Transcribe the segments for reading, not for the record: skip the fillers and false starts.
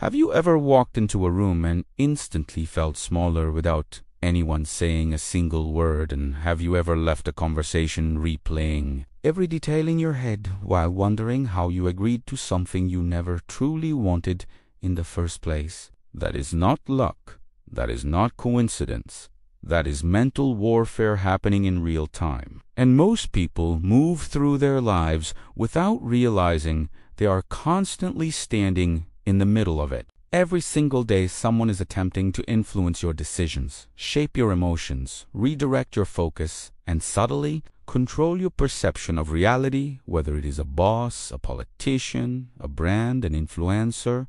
Have you ever walked into a room and instantly felt smaller without anyone saying a single word? And have you ever left a conversation replaying every detail in your head while wondering how you agreed to something you never truly wanted in the first place? That is not luck. That is not coincidence. That is mental warfare happening in real time. And most people move through their lives without realizing they are constantly standing in the middle of it. Every single day, someone is attempting to influence your decisions, shape your emotions, redirect your focus, and subtly control your perception of reality, whether it is a boss, a politician, a brand, an influencer,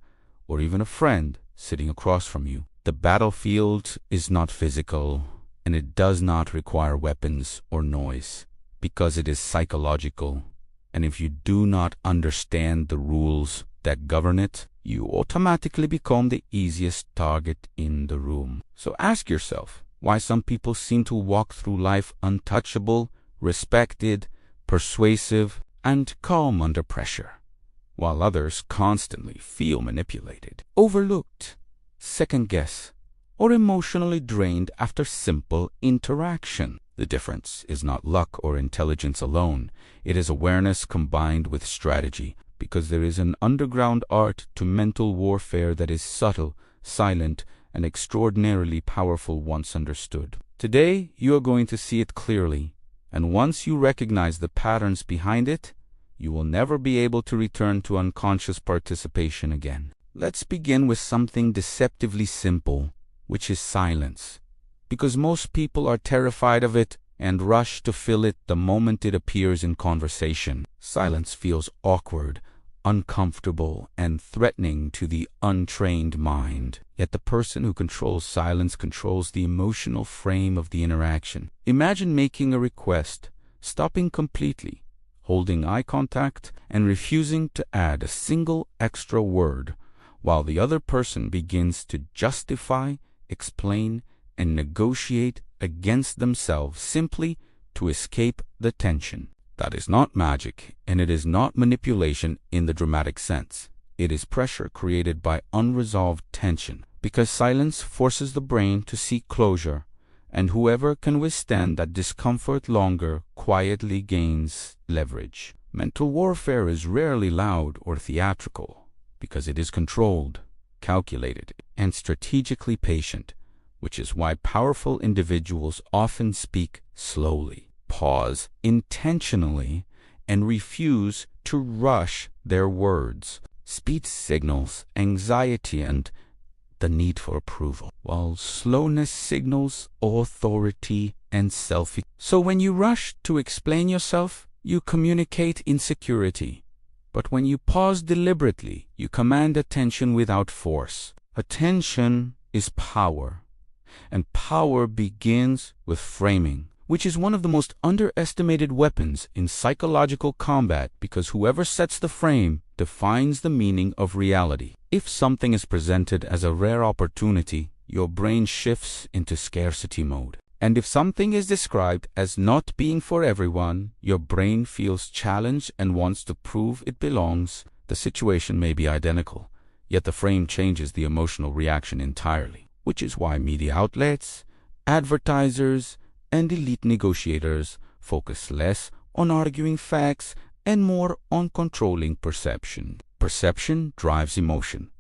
or even a friend sitting across from you. The battlefield is not physical, and it does not require weapons or noise, because it is psychological. And if you do not understand the rules that govern it, you automatically become the easiest target in the room. So ask yourself why some people seem to walk through life untouchable, respected, persuasive, and calm under pressure, while others constantly feel manipulated, overlooked, second-guessed, or emotionally drained after simple interaction. The difference is not luck or intelligence alone. It is awareness combined with strategy, because there is an underground art to mental warfare that is subtle, silent, and extraordinarily powerful once understood. Today, you are going to see it clearly, and once you recognize the patterns behind it, you will never be able to return to unconscious participation again. Let's begin with something deceptively simple, which is silence, because most people are terrified of it and rush to fill it the moment it appears in conversation. Silence feels awkward, uncomfortable, and threatening to the untrained mind. Yet the person who controls silence controls the emotional frame of the interaction. Imagine making a request, stopping completely, holding eye contact, and refusing to add a single extra word, while the other person begins to justify, explain, and negotiate against themselves simply to escape the tension. That is not magic, and it is not manipulation in the dramatic sense. It is pressure created by unresolved tension, because silence forces the brain to seek closure, and whoever can withstand that discomfort longer quietly gains leverage. Mental warfare is rarely loud or theatrical, because it is controlled, calculated, and strategically patient, which is why powerful individuals often speak slowly, pause intentionally, and refuse to rush their words. Speed signals anxiety and the need for approval, while slowness signals authority and self. So when you rush to explain yourself, you communicate insecurity. But when you pause deliberately, you command attention without force. Attention is power, and power begins with framing, which is one of the most underestimated weapons in psychological combat, because whoever sets the frame defines the meaning of reality. If something is presented as a rare opportunity, your brain shifts into scarcity mode. And if something is described as not being for everyone, your brain feels challenged and wants to prove it belongs. The situation may be identical, yet the frame changes the emotional reaction entirely, which is why media outlets, advertisers, and elite negotiators focus less on arguing facts and more on controlling perception. Perception drives emotion.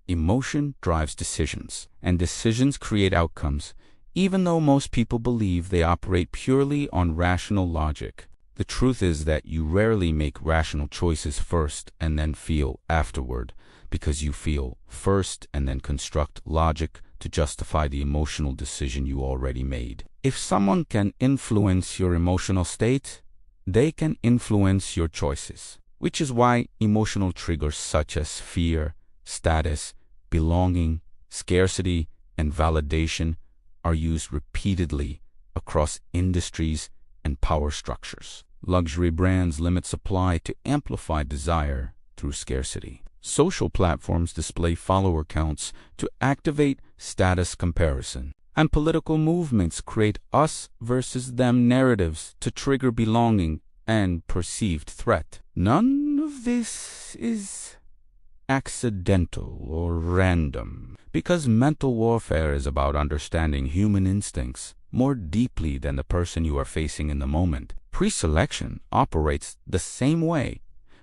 Emotion drives decisions, and decisions create outcomes, even though most people believe they operate purely on rational logic. The truth is that you rarely make rational choices first and then feel afterward, because you feel first and then construct logic to justify the emotional decision you already made. If someone can influence your emotional state, they can influence your choices, which is why emotional triggers such as fear, status, belonging, scarcity, and validation are used repeatedly across industries and power structures. Luxury brands limit supply to amplify desire through scarcity. Social platforms display follower counts to activate status comparison. And political movements create us versus them narratives to trigger belonging and perceived threat. None of this is accidental or random. Because mental warfare is about understanding human instincts more deeply than the person you are facing in the moment. Pre-selection operates the same way,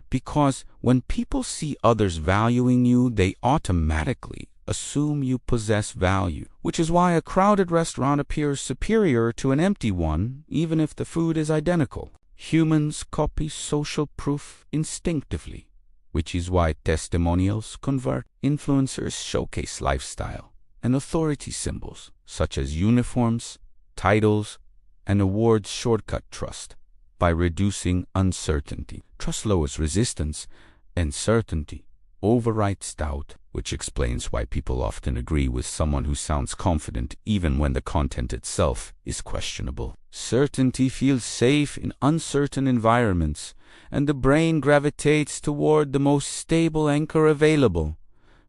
because when people see others valuing you, they automatically assume you possess value, which is why a crowded restaurant appears superior to an empty one, even if the food is identical. Humans copy social proof instinctively, which is why testimonials convert. Influencers showcase lifestyle and authority symbols, such as uniforms, titles, and awards shortcut trust by reducing uncertainty. Trust lowers resistance, and certainty overrides doubt, which explains why people often agree with someone who sounds confident even when the content itself is questionable. Certainty feels safe in uncertain environments, and the brain gravitates toward the most stable anchor available,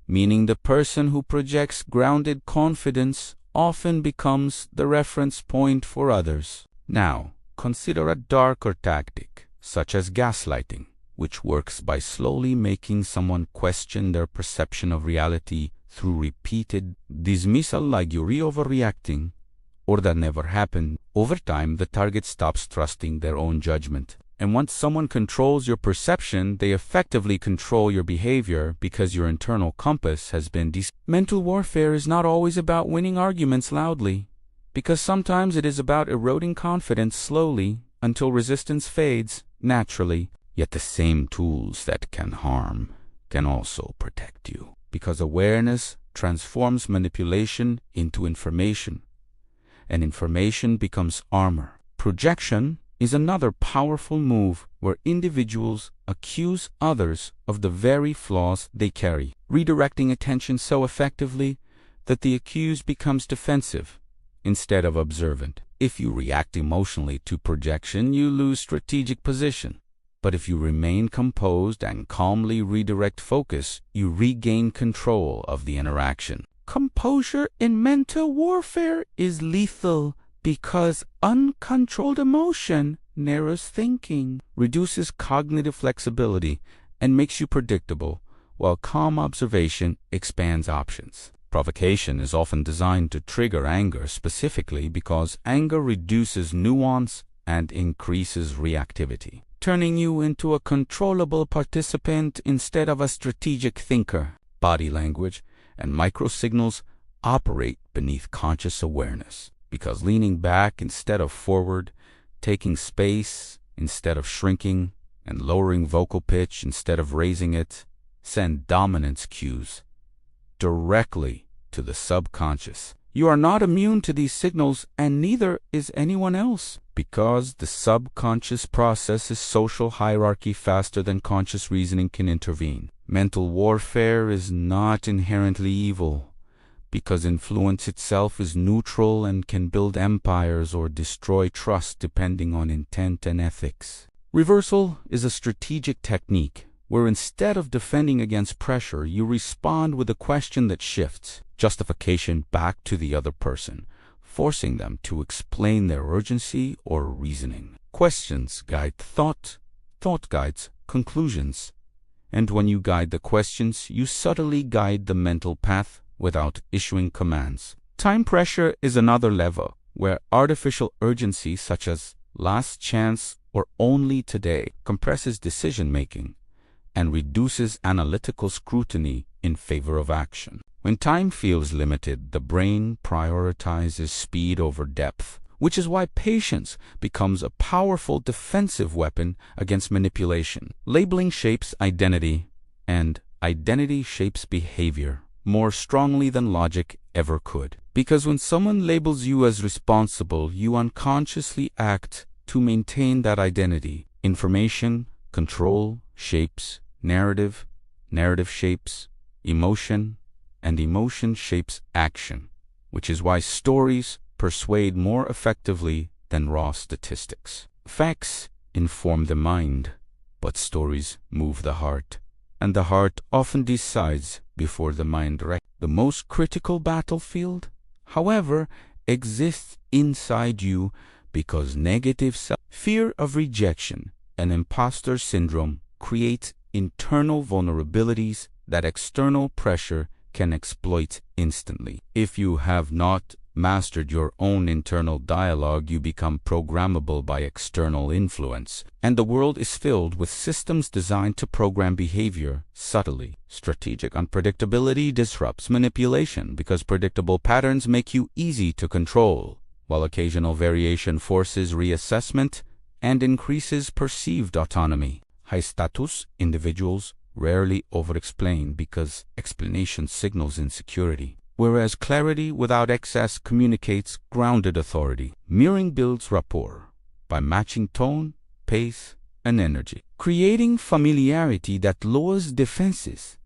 meaning the person who projects grounded confidence often becomes the reference point for others. Now, consider a darker tactic, such as gaslighting, which works by slowly making someone question their perception of reality through repeated dismissal, like "you're overreacting," or "that never happened." Over time, the target stops trusting their own judgment. And once someone controls your perception, they effectively control your behavior, because your internal compass has been Mental warfare is not always about winning arguments loudly, because sometimes it is about eroding confidence slowly until resistance fades naturally. Yet the same tools that can harm can also protect you, because awareness transforms manipulation into information, and information becomes armor. Projection is another powerful move where individuals accuse others of the very flaws they carry, redirecting attention so effectively that the accused becomes defensive instead of observant. If you react emotionally to projection, you lose strategic position. But if you remain composed and calmly redirect focus, you regain control of the interaction. Composure in mental warfare is lethal, because uncontrolled emotion narrows thinking, reduces cognitive flexibility, and makes you predictable, while calm observation expands options. Provocation is often designed to trigger anger specifically, because anger reduces nuance and increases reactivity, turning you into a controllable participant instead of a strategic thinker. Body language and microsignals operate beneath conscious awareness, because leaning back instead of forward, taking space instead of shrinking, and lowering vocal pitch instead of raising it send dominance cues directly to the subconscious. You are not immune to these signals, and neither is anyone else, because the subconscious processes social hierarchy faster than conscious reasoning can intervene. Mental warfare is not inherently evil, because influence itself is neutral and can build empires or destroy trust depending on intent and ethics. Reversal is a strategic technique where instead of defending against pressure, you respond with a question that shifts justification back to the other person, forcing them to explain their urgency or reasoning. Questions guide thought, thought guides conclusions, and when you guide the questions, you subtly guide the mental path without issuing commands. Time pressure is another lever where artificial urgency, such as last chance or only today, compresses decision-making and reduces analytical scrutiny in favor of action. When time feels limited, the brain prioritizes speed over depth, which is why patience becomes a powerful defensive weapon against manipulation. Labeling shapes identity, and identity shapes behavior more strongly than logic ever could. Because when someone labels you as responsible, you unconsciously act to maintain that identity. Information, control, shapes narrative, narrative shapes emotion, and emotion shapes action, which is why stories persuade more effectively than raw statistics. Facts inform the mind, but stories move the heart, and the heart often decides before the mind reacts. The most critical battlefield, however, exists inside you, because negative fear of rejection and imposter syndrome create internal vulnerabilities that external pressure can exploit instantly. If you have not mastered your own internal dialogue, you become programmable by external influence, and the world is filled with systems designed to program behavior subtly. Strategic unpredictability disrupts manipulation because predictable patterns make you easy to control, while occasional variation forces reassessment and increases perceived autonomy. High-status individuals rarely over-explain because explanation signals insecurity, whereas clarity without excess communicates grounded authority. Mirroring builds rapport by matching tone, pace, and energy, creating familiarity that lowers defenses.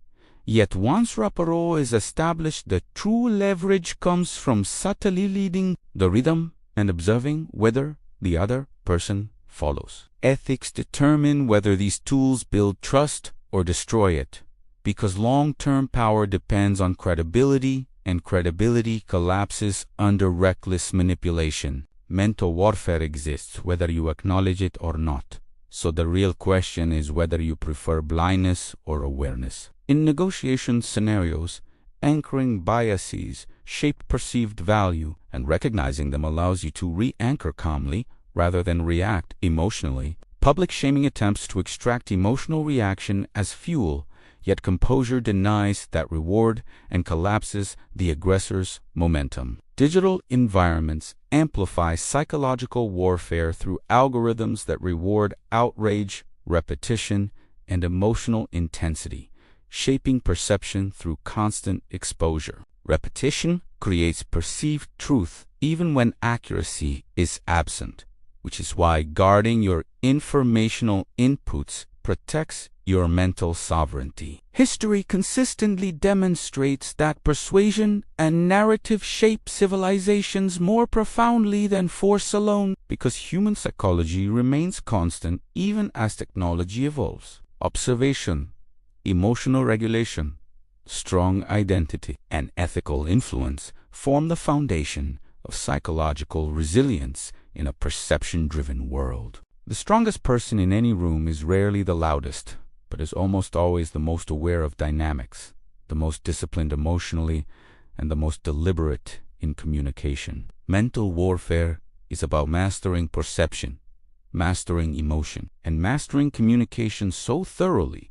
Yet once rapport is established, the true leverage comes from subtly leading the rhythm and observing whether the other person follows. Ethics determine whether these tools build trust or destroy it, because long-term power depends on credibility, and credibility collapses under reckless manipulation. Mental warfare exists whether you acknowledge it or not. So the real question is whether you prefer blindness or awareness. In negotiation scenarios, anchoring biases shape perceived value, and recognizing them allows you to re-anchor calmly rather than react emotionally. Public shaming attempts to extract emotional reaction as fuel, yet composure denies that reward and collapses the aggressor's momentum. Digital environments amplify psychological warfare through algorithms that reward outrage, repetition, and emotional intensity, shaping perception through constant exposure. Repetition creates perceived truth even when accuracy is absent, which is why guarding your informational inputs protects your mental sovereignty. History consistently demonstrates that persuasion and narrative shape civilizations more profoundly than force alone, because human psychology remains constant even as technology evolves. Observation, emotional regulation, strong identity, and ethical influence form the foundation of psychological resilience in a perception-driven world. The strongest person in any room is rarely the loudest, but is almost always the most aware of dynamics, the most disciplined emotionally, and the most deliberate in communication. Mental warfare is about mastering perception, mastering emotion, and mastering communication so thoroughly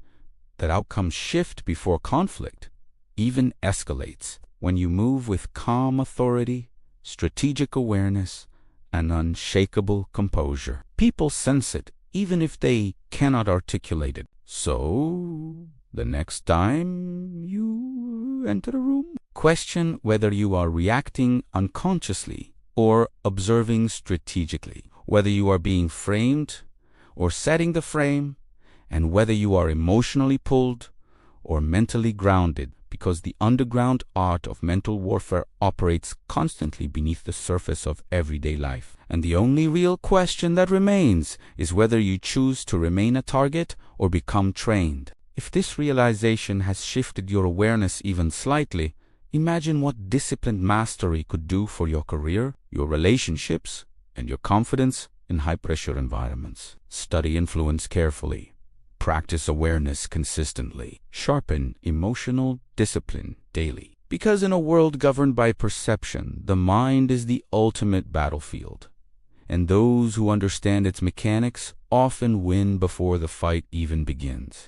that outcomes shift before conflict even escalates. When you move with calm authority, strategic awareness, and unshakable composure, people sense it even if they cannot articulate it. So, the next time you enter a room, question whether you are reacting unconsciously or observing strategically, whether you are being framed or setting the frame, and whether you are emotionally pulled or mentally grounded, because the underground art of mental warfare operates constantly beneath the surface of everyday life. And the only real question that remains is whether you choose to remain a target or become trained. If this realization has shifted your awareness even slightly, imagine what disciplined mastery could do for your career, your relationships, and your confidence in high-pressure environments. Study influence carefully. Practice awareness consistently. Sharpen emotional discipline daily. Because in a world governed by perception, the mind is the ultimate battlefield, and those who understand its mechanics often win before the fight even begins.